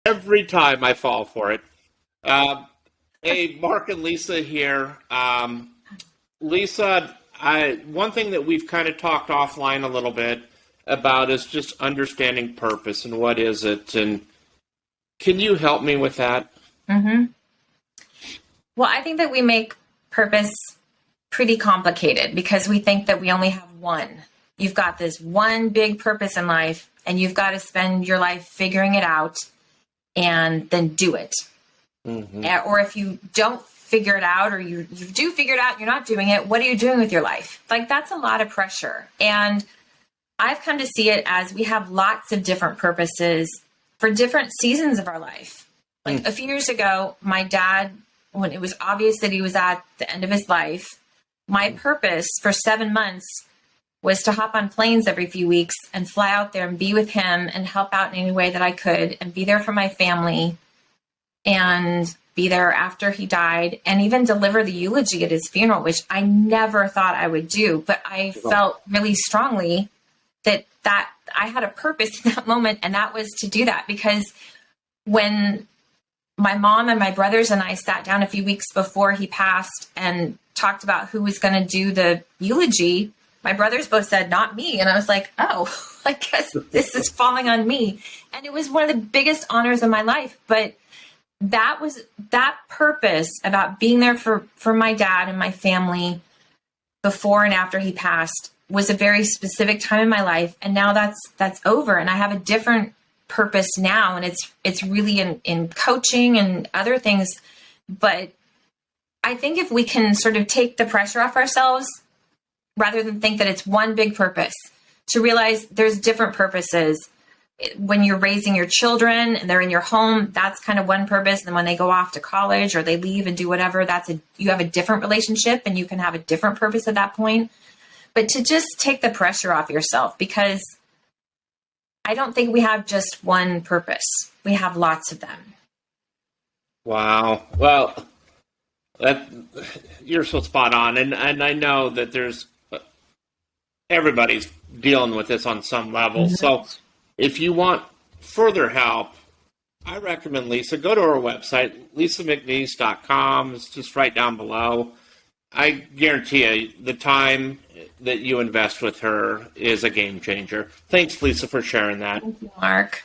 Every time I fall for it. Um, hey, Mark and Lisa here. Lisa, one thing that we've kind of talked offline a little bit about is just understanding purpose and what is it. And can you help me with that? hmm Well, I think that we make purpose pretty complicated because we think that we only have one. You've got this one big purpose in life, and you've got to spend your life figuring it out and then do it. Hmm. Or if you don't figure it out, or you do figure it out, you're not doing it, what are you doing with your life? Like, that's a lot of pressure. And I've come to see it as we have lots of different purposes for different seasons of our life. Like a few years ago, my dad, when it was obvious that he was at the end of his life, my purpose for 7 months was to hop on planes every few weeks and fly out there and be with him and help out in any way that I could and be there for my family and be there after he died and even deliver the eulogy at his funeral, which I never thought I would do. But I felt really strongly that I had a purpose in that moment, and that was to do that. Because when my mom and my brothers and I sat down a few weeks before he passed and talked about who was going to do the eulogy, my brothers both said, not me. And I was like, oh, I guess this is falling on me. And it was one of the biggest honors of my life. But that purpose about being there for my dad and my family before and after he passed was a very specific time in my life. And now that's over. And I have a different purpose now. And it's really in coaching and other things. But I think if we can sort of take the pressure off ourselves, rather than think that it's one big purpose, to realize there's different purposes. When you're raising your children and they're in your home, that's kind of one purpose. And then when they go off to college or they leave and do whatever, you have a different relationship and you can have a different purpose at that point. But to just take the pressure off yourself, because I don't think we have just one purpose. We have lots of them. Wow. Well, you're so spot on. And I know that everybody's dealing with this on some level. Mm-hmm. So if you want further help, I recommend Lisa. Go to our website, lisamcneese.com. It's just right down below. I guarantee you the time that you invest with her is a game changer. Thanks, Lisa, for sharing that. Thank you, Mark.